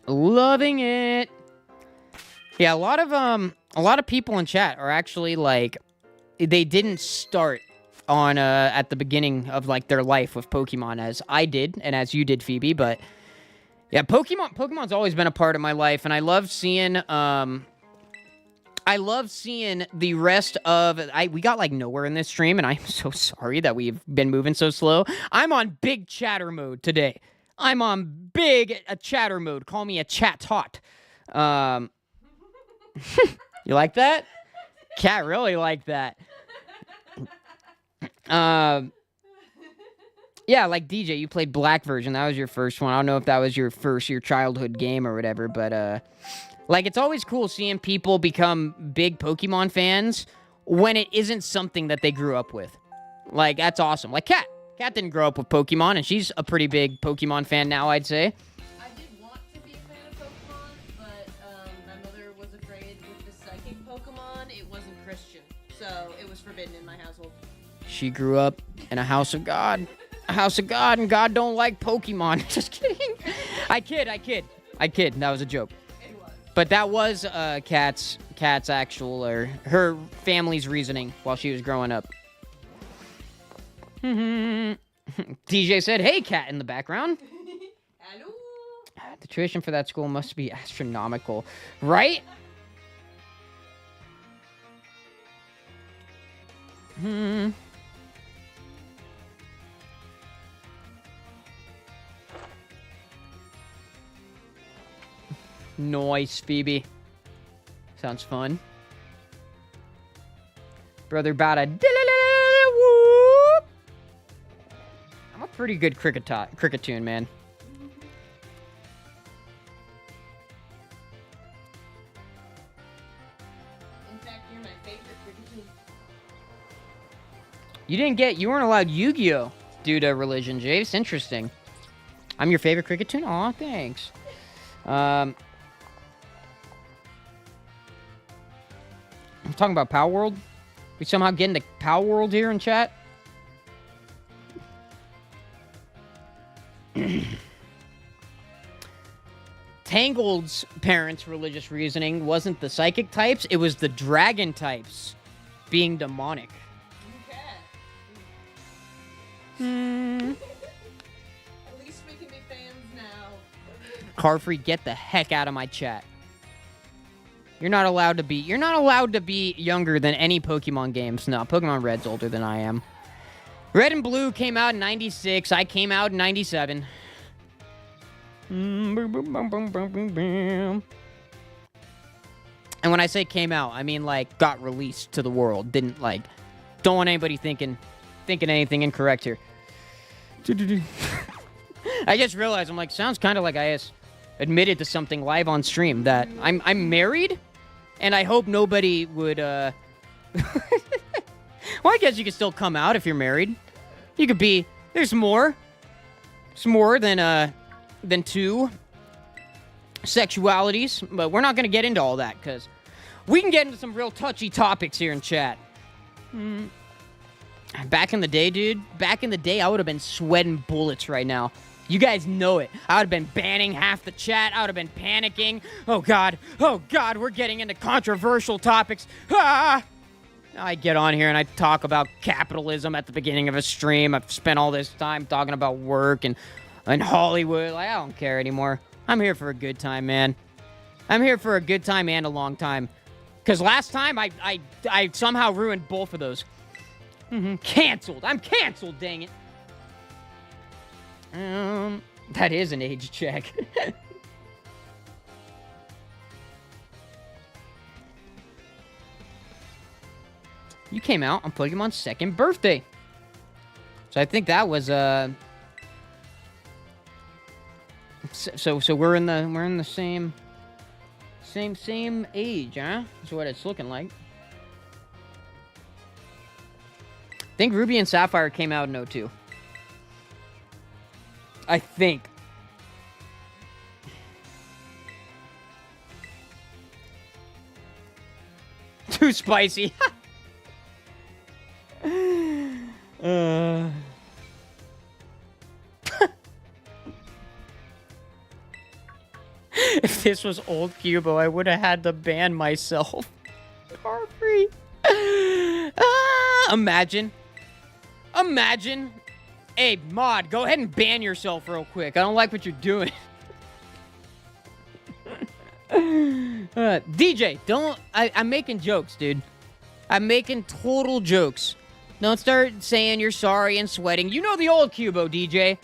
Loving it. Yeah, a lot of people in chat are actually like, they didn't start on at the beginning of like their life with Pokemon as I did and as you did, Phoebe. But yeah, Pokemon's always been a part of my life, and I love seeing the rest of we got like nowhere in this stream, and I'm so sorry that we've been moving so slow. I'm on big chatter mode today. I'm on big chatter mode. Call me a chat tot. You like that? Cat really liked that. Yeah, like DJ, you played Black version. That was your first one. I don't know if that was your childhood game or whatever, but like, it's always cool seeing people become big Pokemon fans when it isn't something that they grew up with. Like, that's awesome. Like Kat didn't grow up with Pokemon, and she's a pretty big Pokemon fan now, I'd say. I did want to be a fan of Pokemon, but my mother was afraid with the psychic Pokemon, it wasn't Christian She grew up in a house of God. A house of God, and God don't like Pokemon. Just kidding. I kid. That was a joke. It was. But that was Kat's actual, or her family's reasoning while she was growing up. DJ said, "Hey, Cat," in the background. Hello. The tuition for that school must be astronomical, right? Nice, Phoebe. Sounds fun. Brother Bada. Whoop. I'm a pretty good cricket tune, man. In fact, you're my favorite cricket. You weren't allowed Yu-Gi-Oh! Due to religion, Jace. Interesting. I'm your favorite cricket tune? Aw, thanks. I'm talking about Power World. We somehow get into Power World here in chat. Tangled's parents' religious reasoning wasn't the psychic types, it was the dragon types being demonic. Okay. At least we can be fans now. Carfree, get the heck out of my chat. You're not allowed to be younger than any Pokemon games. No, Pokemon Red's older than I am. Red and Blue came out in 96. I came out in 97. And when I say came out, I mean like got released to the world. Don't want anybody thinking anything incorrect here. I just realized I'm like, sounds kind of like I admitted to something live on stream that I'm married, and I hope nobody would. Well, I guess you could still come out if you're married. You could be. There's more. It's more than two sexualities, but we're not gonna get into all that because we can get into some real touchy topics here in chat. Back in the day, dude. Back in the day, I would have been sweating bullets right now. You guys know it. I would have been banning half the chat. I would have been panicking. Oh, God, we're getting into controversial topics. Ah! I get on here and I talk about capitalism at the beginning of a stream. I've spent all this time talking about work and Hollywood. I don't care anymore. I'm here for a good time, man. I'm here for a good time and a long time. Because last time, I somehow ruined both of those. Canceled. I'm canceled, dang it. That is an age check. You came out on Pokemon's second birthday. So I think that was so we're in the same age, huh? That's what it's looking like. I think Ruby and Sapphire came out in 02. I think. Too spicy. If this was old Cubo, I would have had to ban myself. Carfree. Imagine. Hey, Mod, go ahead and ban yourself real quick. I don't like what you're doing. DJ, don't... I'm making jokes, dude. I'm making total jokes. Don't start saying you're sorry and sweating. You know the old Cubo, DJ.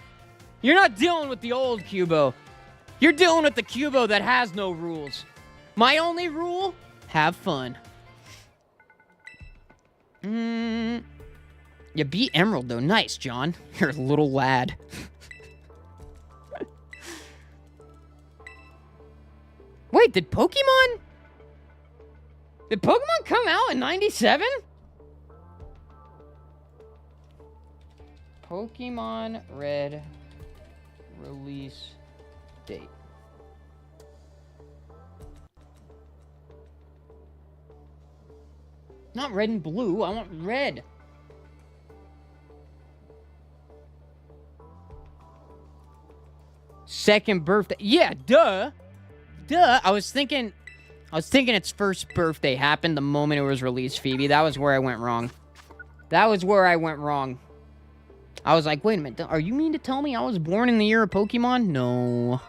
You're not dealing with the old Cubo. You're dealing with the Cubo that has no rules. My only rule? Have fun. You beat Emerald, though. Nice, John. You're a little lad. Wait, did Pokemon come out in 97? Pokemon Red release date. Not Red and Blue. I want Red. Second birthday. Yeah, duh. Duh. I was thinking its first birthday happened the moment it was released, Phoebe. That was where I went wrong. I was like, wait a minute. Are you mean to tell me I was born in the year of Pokemon? No.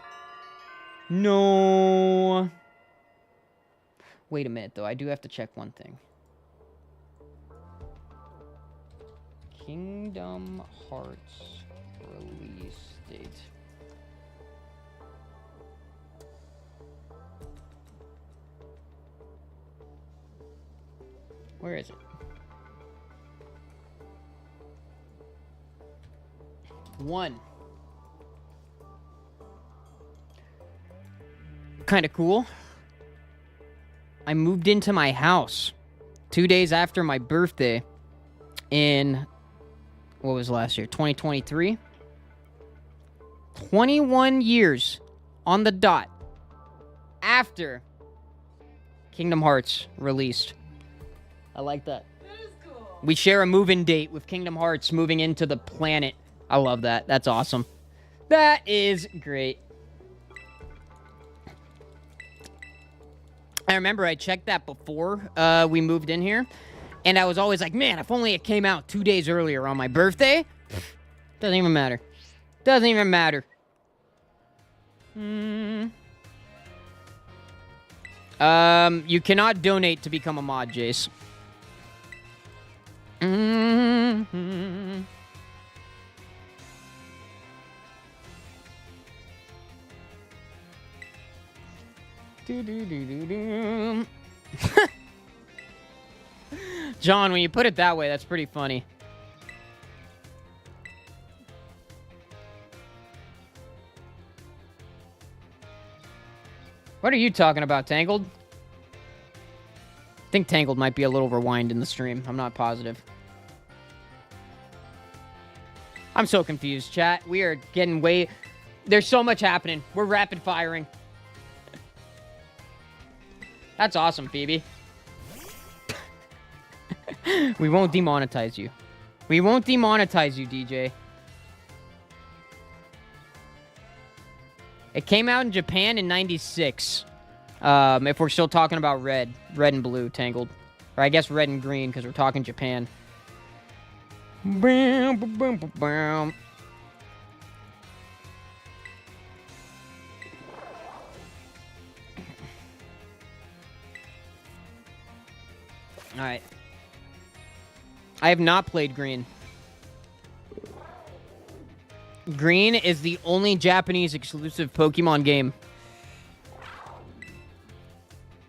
No. Wait a minute, though. I do have to check one thing. Kingdom Hearts release date. Where is it? One. Kind of cool. I moved into my house 2 days after my birthday in, what was last year? 2023? 21 years on the dot after Kingdom Hearts released. I like that. That is cool. We share a move-in date with Kingdom Hearts moving into the planet. I love that. That's awesome. That is great. I remember I checked that before we moved in here. And I was always like, man, if only it came out 2 days earlier on my birthday. Doesn't even matter. Doesn't even matter. You cannot donate to become a mod, Jace. John, when you put it that way, that's pretty funny. What are you talking about, Tangled? I think Tangled might be a little rewind in the stream. I'm not positive. I'm so confused, chat. We are getting way... There's so much happening. We're rapid firing. That's awesome, Phoebe. We won't demonetize you. We won't demonetize you, DJ. It came out in Japan in 96. If we're still talking about red and blue, Tangled. Or I guess red and green, because we're talking Japan. Bam, bam, bam, bam. Alright. I have not played Green. Green is the only Japanese exclusive Pokemon game.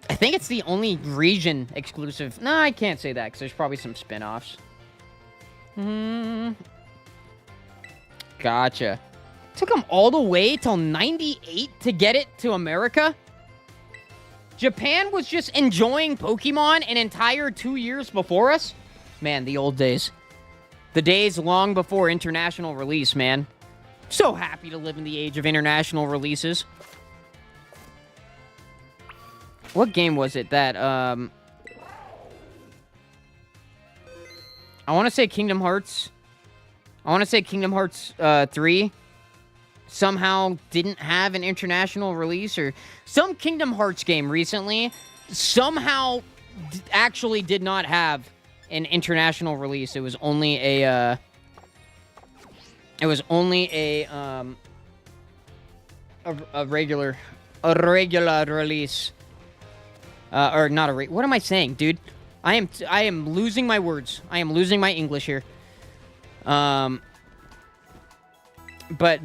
I think it's the only region exclusive. No, I can't say that because there's probably some spin-offs. Gotcha. Took them all the way till 98 to get it to America? Japan was just enjoying Pokemon an entire 2 years before us? Man, the old days. The days long before international release, man. So happy to live in the age of international releases. What game was it that, I want to say Kingdom Hearts. I want to say Kingdom Hearts 3 somehow didn't have an international release, or some Kingdom Hearts game recently somehow actually did not have an international release. It was only a regular release. Or not a what am I saying, dude? I am losing my words. I am losing my English here. But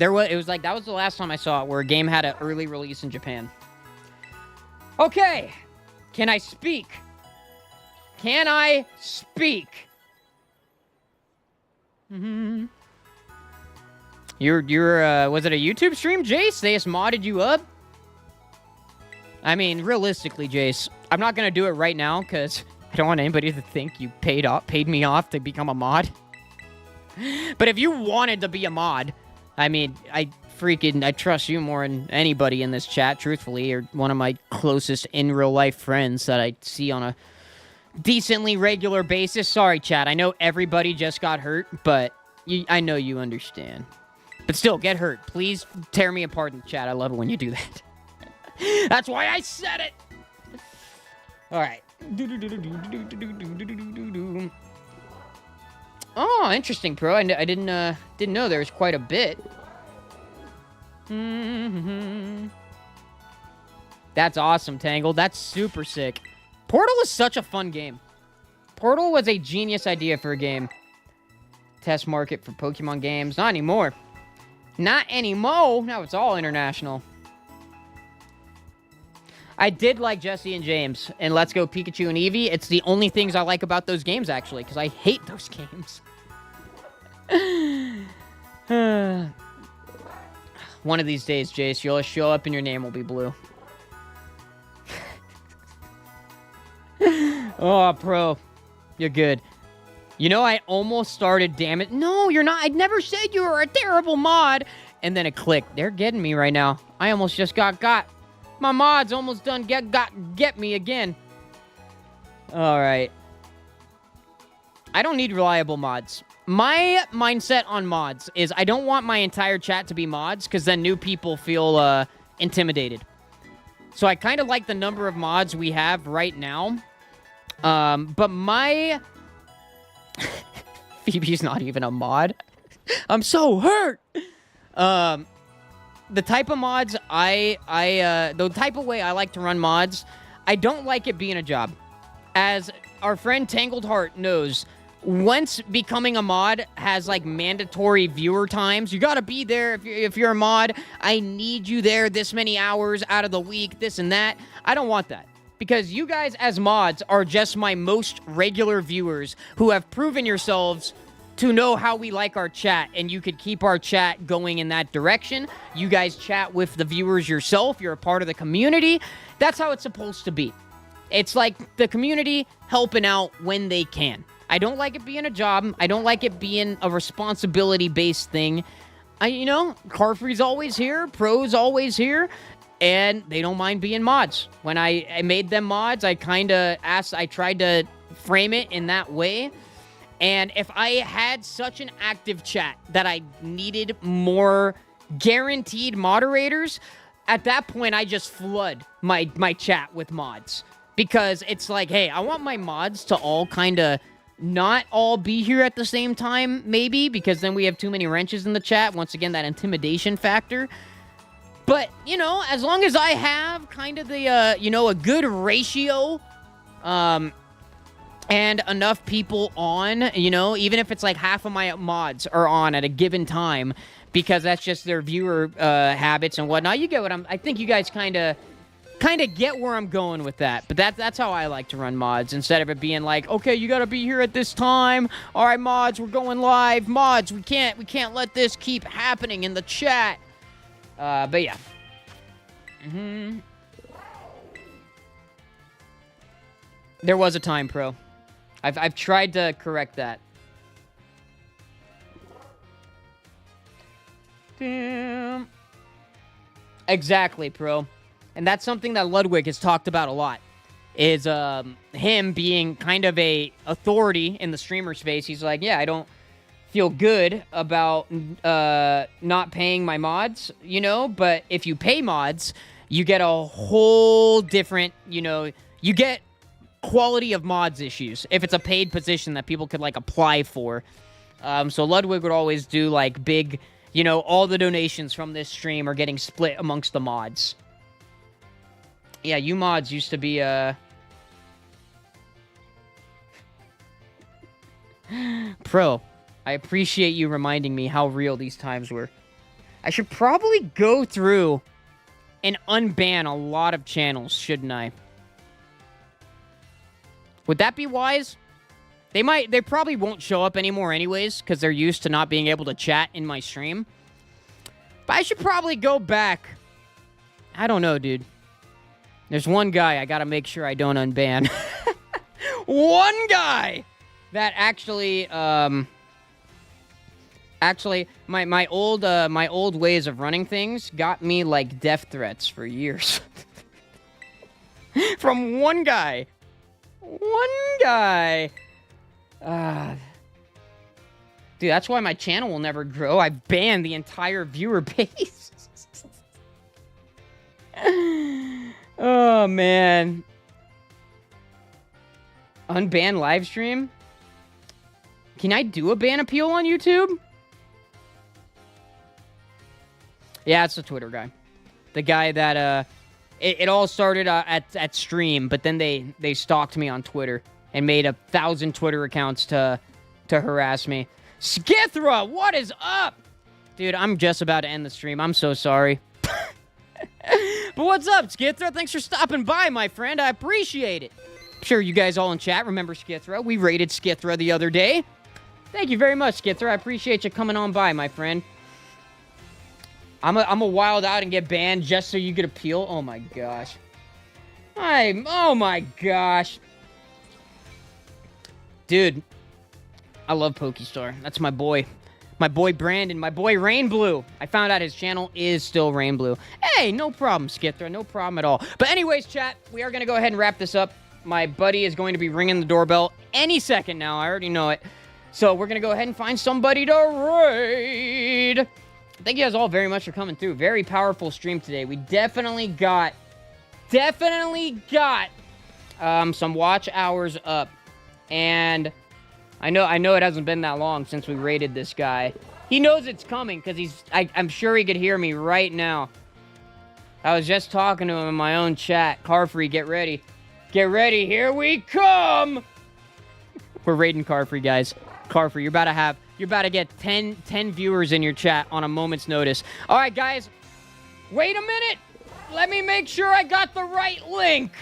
it was like, that was the last time I saw it, where a game had an early release in Japan. Okay. Can I speak? Can I speak? Mm-hmm. Was it a YouTube stream, Jace? They just modded you up? I mean, realistically, Jace, I'm not gonna do it right now, because I don't want anybody to think you paid me off to become a mod. But if you wanted to be a mod, I mean, I trust you more than anybody in this chat, truthfully. You're one of my closest in real life friends that I see on a decently regular basis. Sorry, chat. I know everybody just got hurt, but I know you understand. But still, get hurt. Please tear me apart in the chat. I love it when you do that. That's why I said it. All right. Oh, interesting, Pro. I didn't know there was quite a bit. That's awesome, Tangle. That's super sick. Portal was such a fun game. Portal was a genius idea for a game. Test market for Pokemon games. Not anymore. Not anymore. Now it's all international. I did like Jesse and James and Let's Go Pikachu and Eevee. It's the only things I like about those games, actually, because I hate those games. One of these days, Jace, you'll show up and your name will be blue. Oh, Pro. You're good. You know, I almost started, damn it. No, you're not. I never said you were a terrible mod. And then it clicked. They're getting me right now. I almost just got. My mod's almost done get me again. All right. I don't need reliable mods. My mindset on mods is I don't want my entire chat to be mods because then new people feel intimidated. So I kind of like the number of mods we have right now. But my... Phoebe's not even a mod. I'm so hurt. The type of mods the type of way I like to run mods, I don't like it being a job. As our friend Tangled Heart knows, once becoming a mod has like mandatory viewer times, you gotta be there if you're a mod. I need you there this many hours out of the week, this and that. I don't want that. Because you guys as mods are just my most regular viewers who have proven yourselves to know how we like our chat, and you could keep our chat going in that direction. You guys chat with the viewers yourself. You're a part of the community. That's how it's supposed to be. It's like the community helping out when they can. I don't like it being a job. I don't like it being a responsibility-based thing. Carfree's always here. Pro's always here. And they don't mind being mods. When I made them mods, I tried to frame it in that way. And if I had such an active chat that I needed more guaranteed moderators, at that point, I just flood my chat with mods. Because it's like, hey, I want my mods to all kind of not all be here at the same time, maybe, because then we have too many wrenches in the chat. Once again, that intimidation factor. But, as long as I have kind of the, a good ratio, and enough people on, even if it's like half of my mods are on at a given time, because that's just their viewer habits and whatnot. You get what I think you guys kind of get where I'm going with that. But that's how I like to run mods, instead of it being like, okay, you got to be here at this time. All right, mods, we're going live. Mods, we can't let this keep happening in the chat. But yeah. There was a time, Pro. I've tried to correct that. Damn. Exactly, Pro. And that's something that Ludwig has talked about a lot. Is him being kind of a authority in the streamer space. He's like, yeah, I don't feel good about not paying my mods, but if you pay mods, you get a whole different, you get quality of mods issues if it's a paid position that people could like apply for. So Ludwig would always do like big, all the donations from this stream are getting split amongst the mods. Yeah, you mods used to be Pro, I appreciate you reminding me how real these times were. I should probably go through and unban a lot of channels, shouldn't I? Would that be wise? They probably won't show up anymore anyways, because they're used to not being able to chat in my stream. But I should probably go back. I don't know, dude. There's one guy I gotta make sure I don't unban. One guy that actually, my old ways of running things got me like death threats for years. From one guy. One guy. Dude, that's why my channel will never grow. I've banned the entire viewer base. Oh, man. Unban live stream? Can I do a ban appeal on YouTube? Yeah, it's the Twitter guy. The guy that, it all started at stream, but then they stalked me on Twitter and made 1,000 Twitter accounts to harass me. Skithra, what is up? Dude, I'm just about to end the stream. I'm so sorry. But what's up, Skithra? Thanks for stopping by, my friend. I appreciate it. I'm sure you guys all in chat remember Skithra. We raided Skithra the other day. Thank you very much, Skithra. I appreciate you coming on by, my friend. I'm a wild out and get banned just so you get appeal. Oh, my gosh. Oh, my gosh. Dude, I love Pokestar. That's my boy. My boy Brandon. My boy Rainblue. I found out his channel is still Rainblue. Hey, no problem, Skithra. No problem at all. But anyways, chat, we are going to go ahead and wrap this up. My buddy is going to be ringing the doorbell any second now. I already know it. So we're going to go ahead and find somebody to raid. Thank you guys all very much for coming through. Very powerful stream today. We definitely got some watch hours up. And I know it hasn't been that long since we raided this guy. He knows it's coming because I'm sure he could hear me right now. I was just talking to him in my own chat. Carfree, get ready. Get ready, here we come! We're raiding Carfree, guys. Carfree, you're about to get 10 viewers in your chat on a moment's notice. All right, guys. Wait a minute. Let me make sure I got the right link.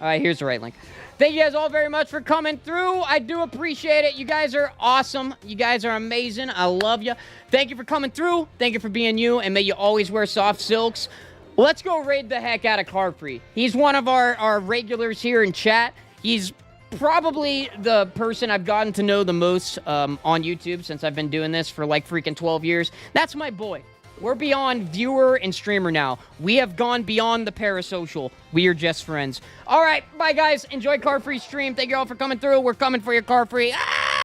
All right, here's the right link. Thank you guys all very much for coming through. I do appreciate it. You guys are awesome. You guys are amazing. I love you. Thank you for coming through. Thank you for being you, and may you always wear soft silks. Let's go raid the heck out of Carfree. He's one of our regulars here in chat. He's probably the person I've gotten to know the most on YouTube since I've been doing this for like freaking 12 years. That's my boy. We're beyond viewer and streamer now. We have gone beyond the parasocial. We are just friends. All right, bye, guys. Enjoy Carfree's stream. Thank you all for coming through. We're coming for your Carfree. Ah!